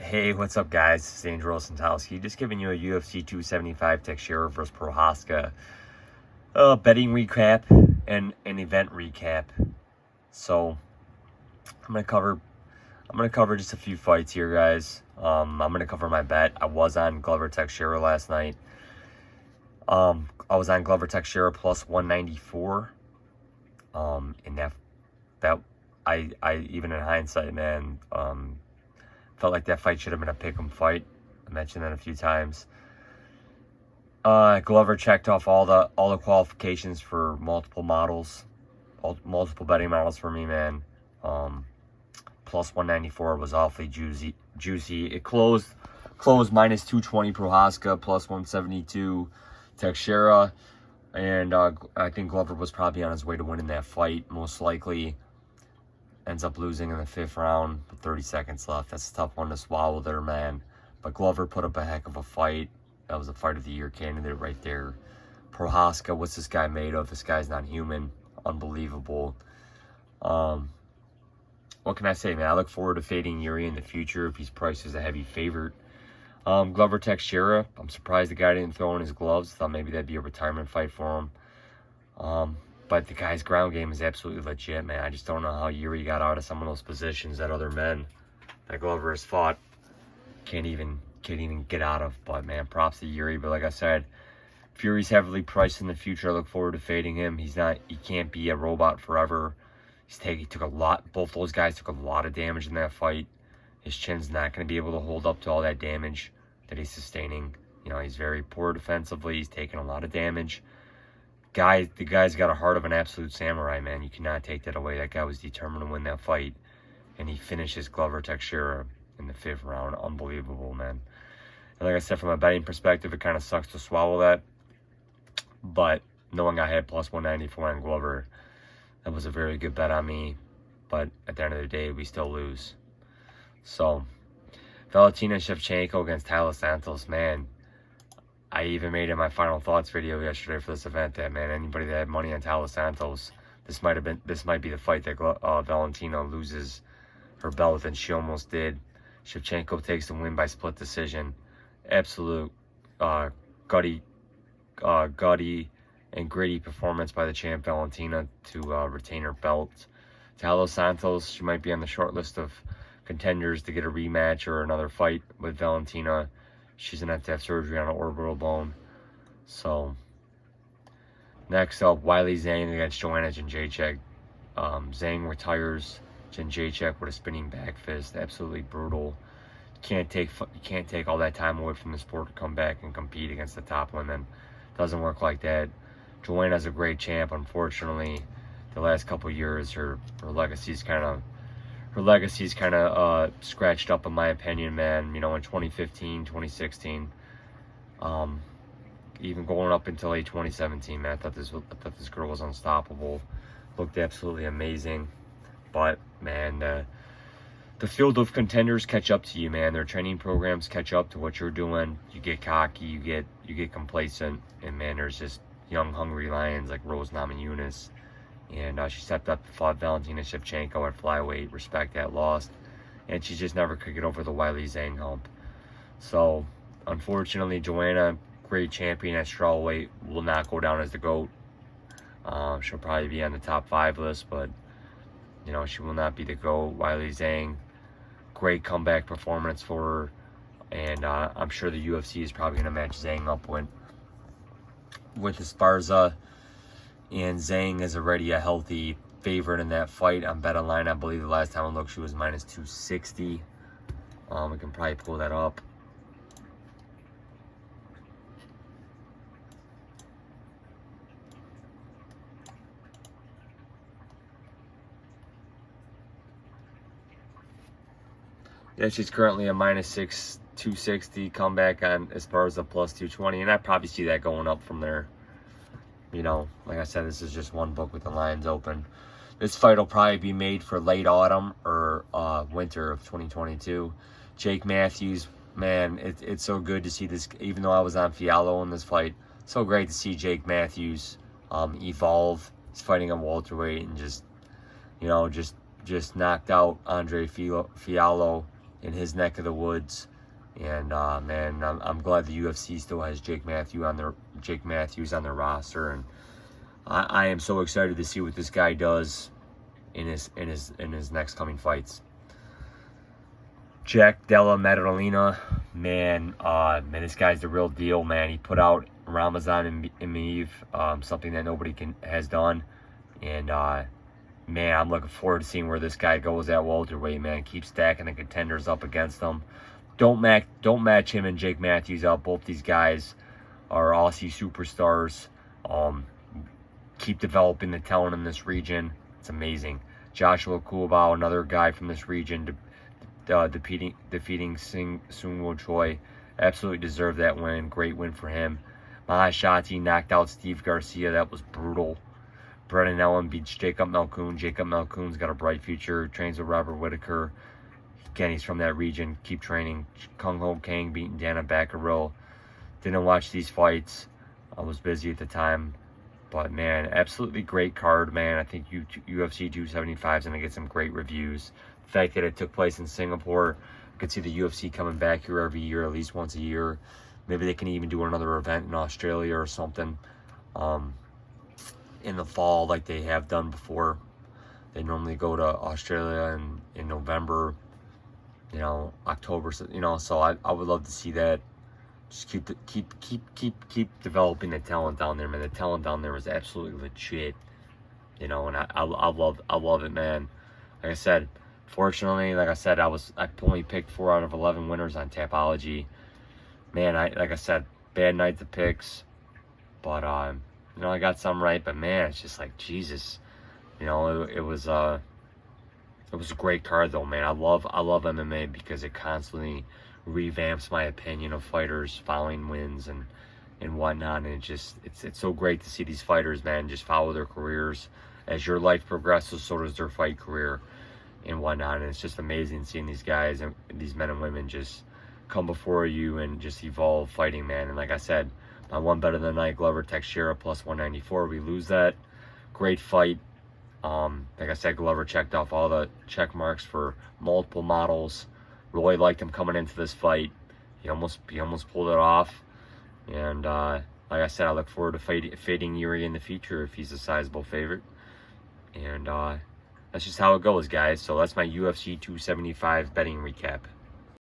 Hey, what's up, guys? This is Andrew Santowski. Just giving you a UFC 275 Teixeira versus Prohaska betting recap and an event recap. So I'm gonna cover just a few fights here, guys. I'm gonna cover my bet. I was on Glover Teixeira last night. I was on Glover Teixeira plus 194. And that I even in hindsight, man, felt like that fight should have been a pick'em fight. I mentioned that a few times. Glover checked off all the qualifications for multiple multiple betting models for me, man. Plus 194 was awfully juicy. It closed minus 220 Prohaska, plus 172 Teixeira, and I think Glover was probably on his way to winning that fight, most likely. Ends up losing in the 5th round with 30 seconds left. That's a tough one to swallow there, man. But Glover put up a heck of a fight. That was a fight of the year candidate right there. Prohaska, what's this guy made of? This guy's not human. Unbelievable. What can I say, man? I look forward to fading Yuri in the future if he's priced as a heavy favorite. Glover Teixeira, I'm surprised the guy didn't throw in his gloves. Thought maybe that'd be a retirement fight for him. But the guy's ground game is absolutely legit, man. I just don't know how Yuri got out of some of those positions that other men that Glover has fought can't even get out of. But, man, props to Yuri. But like I said, Fury's heavily priced in the future. I look forward to fading him. He can't be a robot forever. He took a lot. Both those guys took a lot of damage in that fight. His chin's not going to be able to hold up to all that damage that he's sustaining. You know, he's very poor defensively. He's taking a lot of damage. The guy's got a heart of an absolute samurai, man. You cannot take that away. That guy was determined to win that fight, and he finishes Glover Teixeira in the 5th round. Unbelievable, man. And like I said, from a betting perspective, it kind of sucks to swallow that, but knowing I had plus 194 on Glover, that was a very good bet on me. But at the end of the day, we still lose. So, Valentina Shevchenko against Taila Santos, man. I even made in my final thoughts video yesterday for this event that, man, anybody that had money on Taila Santos, this might be the fight that Valentina loses her belt, and she almost did. Shevchenko takes the win by split decision. Absolute gutty and gritty performance by the champ Valentina to retain her belt. Taila Santos, she might be on the short list of contenders to get a rematch or another fight with Valentina. She's going to have surgery on an orbital bone. So, next up, Weili Zhang against Joanna Jędrzejczyk. Zhang retires Jędrzejczyk with a spinning back fist. Absolutely brutal. You can't take all that time away from the sport to come back and compete against the top women. Doesn't work like that. Joanna's a great champ. Unfortunately, the last couple of years, her legacy's kind of scratched up, in my opinion, man. You know, in 2015, 2016, even going up until late 2017, man, I thought this girl was unstoppable. Looked absolutely amazing. But, man, the field of contenders catch up to you, man. Their training programs catch up to what you're doing. You get cocky, you get complacent, and, man, there's just young, hungry lions like Rose Namajunas. And she stepped up to fought Valentina Shevchenko at flyweight. Respect that, lost. And she just never could get over the Weili Zhang hump. So, unfortunately, Joanna, great champion at strawweight, will not go down as the GOAT. She'll probably be on the top 5 list, but, you know, she will not be the GOAT. Weili Zhang, great comeback performance for her. And I'm sure the UFC is probably going to match Zhang up with Esparza. And Zhang is already a healthy favorite in that fight on BetOnline. I believe the last time I looked, she was minus 260. We can probably pull that up. Yeah, she's currently a minus 260 comeback on Esparza plus 220. And I probably see that going up from there. You know, like I said, this is just one book with the lines open. This fight will probably be made for late autumn or winter of 2022. Jake Matthews, man, it's so good to see this. Even though I was on Fiallo in this fight, so great to see Jake Matthews evolve. He's fighting a welterweight and just knocked out Andre Fiallo in his neck of the woods. And man, I'm glad the UFC still has Jake Matthews on their roster, and I am so excited to see what this guy does in his next coming fights. Jack Della Maddalena, man, this guy's the real deal, man. He put out Ramazan and Emeev, something that nobody has done, and man, I'm looking forward to seeing where this guy goes at welterweight, man. Keep stacking the contenders up against him. Don't match him and Jake Matthews up. Both these guys are Aussie superstars. Keep developing the talent in this region. It's amazing. Joshua Kulabau, another guy from this region, defeating Sung-Woo Choi. Absolutely deserved that win. Great win for him. Mahashati knocked out Steve Garcia. That was brutal. Brennan Ellen beats Jacob Malkoon. Jacob Malkoon's got a bright future. Trains with Robert Whitaker. Again, he's from that region. Keep training. Kung Ho Kang beating Dana Baccaril. Didn't watch these fights. I was busy at the time. But, man, absolutely great card, man. I think UFC 275 is going to get some great reviews. The fact that it took place in Singapore, I could see the UFC coming back here every year, at least once a year. Maybe they can even do another event in Australia or something in the fall like they have done before. They normally go to Australia in November, October, so I would love to see that. Just keep developing the talent down there, man. The talent down there is absolutely legit, and I love it, man. Like I said, fortunately, like I said, I only picked 4 out of 11 winners on Tapology. Man, like I said, bad night to picks, but I got some right. But man, it's just like Jesus, it was a great card though, man. I love MMA because it constantly revamps my opinion of fighters following wins and whatnot, and it's so great to see these fighters, man, just follow their careers. As your life progresses, so does their fight career and whatnot, and it's just amazing seeing these guys and these men and women just come before you and just evolve fighting, man. And like I said, my one bet of the night, Glover Teixeira plus 194. We lose that. Great fight. Like I said, Glover checked off all the check marks for multiple models. Really liked him coming into this fight. He almost pulled it off. And like I said, I look forward to fading Yuri in the future if he's a sizable favorite. And that's just how it goes, guys. So that's my UFC 275 betting recap.